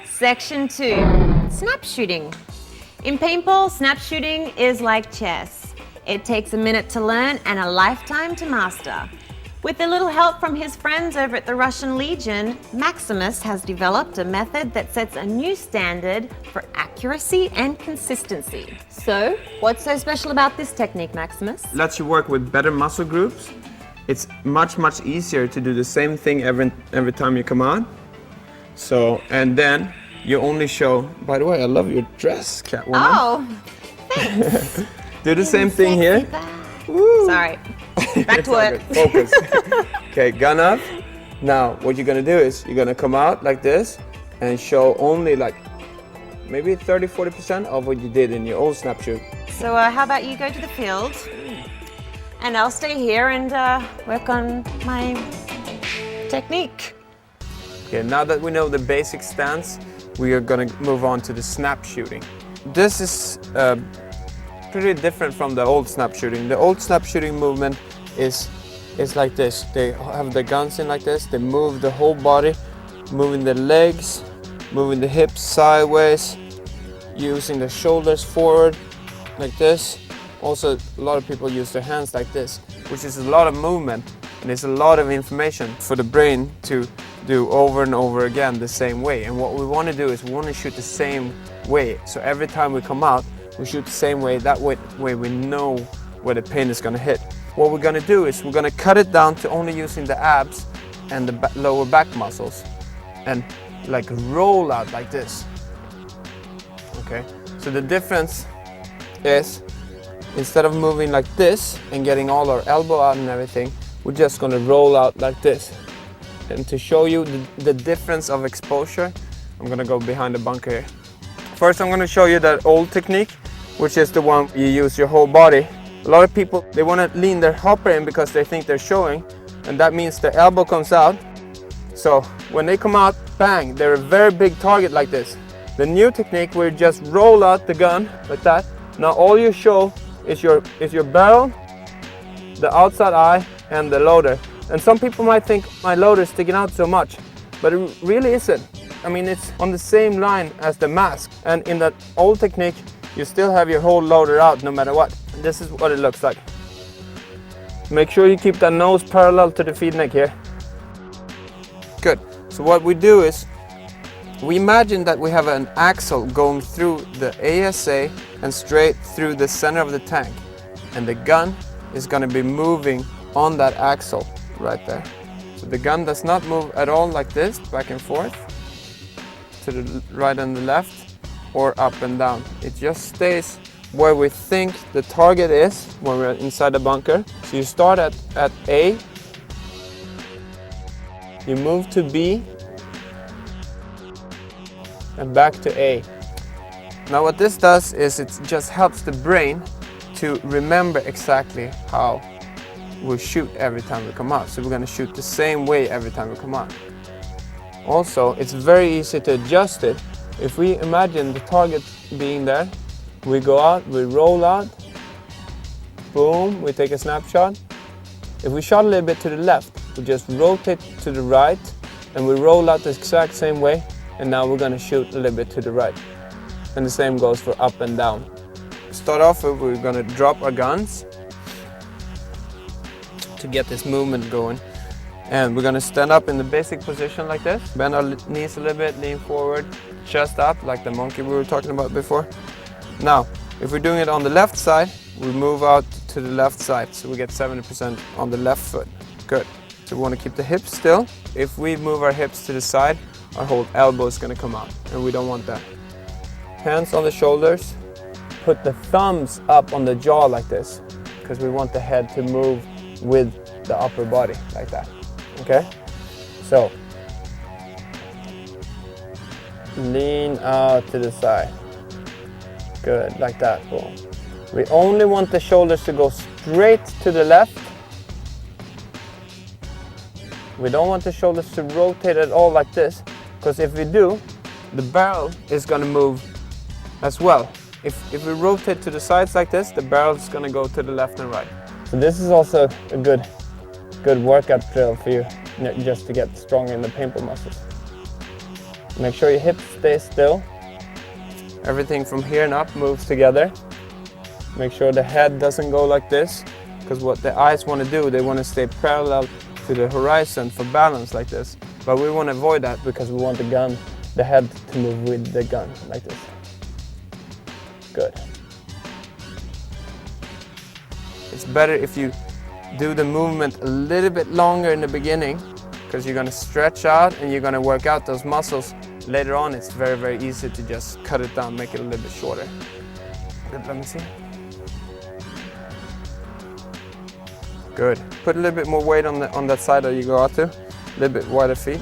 Section 2, Snapshooting. In paintball, snapshooting is like chess. It takes a minute to learn and a lifetime to master. With a little help from his friends over at the Russian Legion, Maximus has developed a method that sets a new standard for accuracy and consistency. So, what's so special about this technique, Maximus? Lets you work with better muscle groups. It's much easier to do the same thing every time you come out. So, and then you only show, by the way, I love your dress, Catwoman. Oh, thanks. Do the same thing here. Woo. Sorry, back to it. Focus. Okay, gun up. Now, what you're gonna do is you're gonna come out like this and show only like maybe 30-40% of what you did in your old snapshot. So how about you go to the field and I'll stay here and work on my technique. Okay, now that we know the basic stance, we are gonna move on to the snap shooting. This is pretty different from the old snap shooting. The old snap shooting movement is like this. They have the guns in like this. They move the whole body, moving the legs, moving the hips sideways, using the shoulders forward like this. Also, a lot of people use their hands like this, which is a lot of movement and it's a lot of information for the brain to do over and over again the same way. And what we want to do is we want to shoot the same way. So every time we come out, we shoot the same way. That way we know where the pin is going to hit. What we're going to do is we're going to cut it down to only using the abs and the lower back muscles and like roll out like this. Okay, so the difference is instead of moving like this and getting all our elbow out and everything, we're just going to roll out like this. And to show you the difference of exposure, I'm going to go behind the bunker here. First, I'm going to show you that old technique, which is the one you use your whole body. A lot of people, they want to lean their hopper in because they think they're showing, and that means the elbow comes out. So when they come out, bang, they're a very big target like this. The new technique where you just roll out the gun like that. Now all you show is your barrel, the outside eye, and the loader. And some people might think my loader is sticking out so much, but it really isn't. I mean, it's on the same line as the mask. And in that old technique, you still have your whole loader out no matter what. And this is what it looks like. Make sure you keep that nose parallel to the feed neck here. Good. So what we do is, we imagine that we have an axle going through the ASA and straight through the center of the tank. And the gun is going to be moving on that axle right there. So the gun does not move at all like this, back and forth, to the right and the left, or up and down. It just stays where we think the target is when we're inside the bunker. So you start at A, you move to B, and back to A. Now what this does is it just helps the brain to remember exactly how we shoot every time we come out. So we're going to shoot the same way every time we come out. Also, it's very easy to adjust it. If we imagine the target being there, we go out, we roll out, boom, we take a snapshot. If we shot a little bit to the left, we just rotate to the right and we roll out the exact same way, and now we're going to shoot a little bit to the right. And the same goes for up and down. Start off with, we're going to drop our guns to get this movement going. And we're going to stand up in the basic position like this. Bend our knees a little bit, lean forward, chest up like the monkey we were talking about before. Now, if we're doing it on the left side, we move out to the left side. So we get 70% on the left foot. Good. So we want to keep the hips still. If we move our hips to the side, our whole elbow is going to come out. And we don't want that. Hands on the shoulders. Put the thumbs up on the jaw like this, because we want the head to move with the upper body like that. Okay, so lean out to the side. Good, like that. Boom. We only want the shoulders to go straight to the left. We don't want the shoulders to rotate at all like this, because if we do, the barrel is going to move as well. If we rotate to the sides like this, the barrel is going to go to the left and right. So this is also a good workout drill for you, just to get stronger in the paintball muscles. Make sure your hips stay still. Everything from here and up moves together. Make sure the head doesn't go like this, because what the eyes want to do, they want to stay parallel to the horizon for balance like this. But we want to avoid that because we want the head to move with the gun like this. Good. It's better if you do the movement a little bit longer in the beginning, because you're going to stretch out and you're going to work out those muscles. Later on, it's very, very easy to just cut it down, make it a little bit shorter. Good, let me see. Good. Put a little bit more weight on that side that you go out to. A little bit wider feet.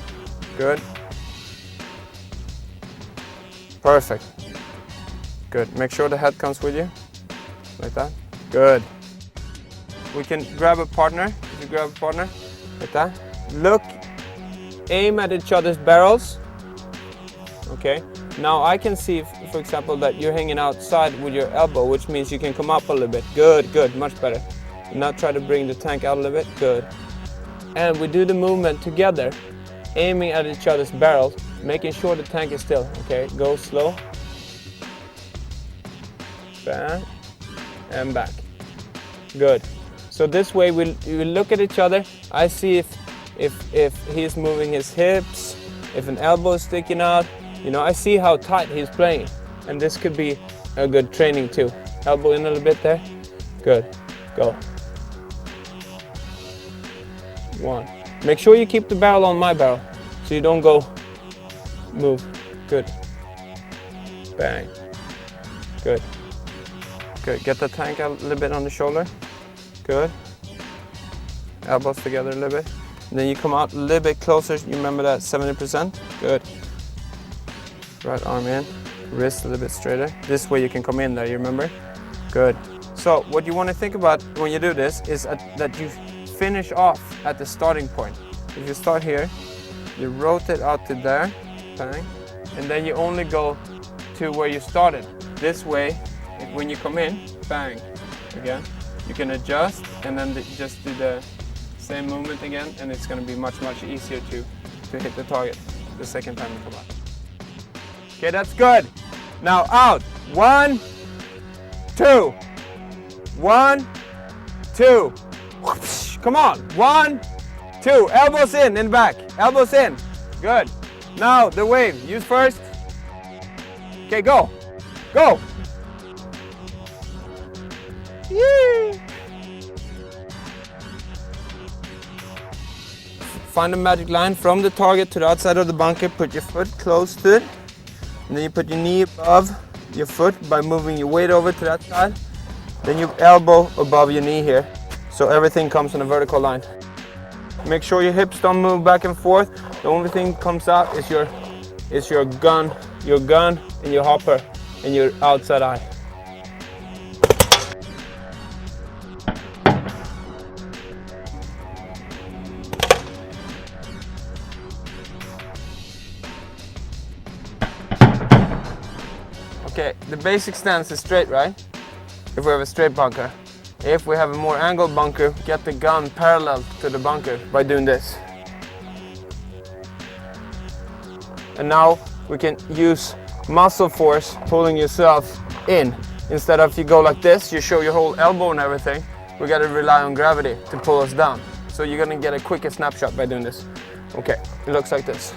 Good. Perfect. Good. Make sure the head comes with you. Like that. Good. We can grab a partner. If you grab a partner, like that. Look, aim at each other's barrels. Okay. Now I can see, for example, that you're hanging outside with your elbow, which means you can come up a little bit. Good, good, much better. Now try to bring the tank out a little bit. Good. And we do the movement together, aiming at each other's barrels, making sure the tank is still. Okay, go slow. Back and back. Good. So this way we look at each other. I see if he's moving his hips, if an elbow is sticking out. You know, I see how tight he's playing. And this could be a good training too. Elbow in a little bit there. Good. Go. 1. Make sure you keep the barrel on my barrel, so you don't go move. Good. Bang. Good. Good. Get the tank out a little bit on the shoulder. Good. Elbows together a little bit. And then you come out a little bit closer. You remember that 70%? Good. Right arm in. Wrist a little bit straighter. This way you can come in there, you remember? Good. So what you want to think about when you do this is that you finish off at the starting point. If you start here, you rotate out to there, bang, and then you only go to where you started. This way, when you come in, bang, again, you can adjust and then just do the same movement again, and it's going to be much, much easier to hit the target the second time you come out. Okay, that's good. Now out. 1, 2. 1, 2. Come on. 1, 2. Elbows in and back. Elbows in. Good. Now the wave. Use first. Okay, go. Go. Yee. Find the magic line from the target to the outside of the bunker. Put your foot close to it. And then you put your knee above your foot by moving your weight over to that side. Then you elbow above your knee here. So everything comes on a vertical line. Make sure your hips don't move back and forth. The only thing that comes out is your gun and your hopper and your outside eye. Okay, the basic stance is straight, right? If we have a straight bunker. If we have a more angled bunker, get the gun parallel to the bunker by doing this. And now we can use muscle force pulling yourself in. Instead of if you go like this, you show your whole elbow and everything, we gotta rely on gravity to pull us down. So you're gonna get a quicker snapshot by doing this. Okay, it looks like this.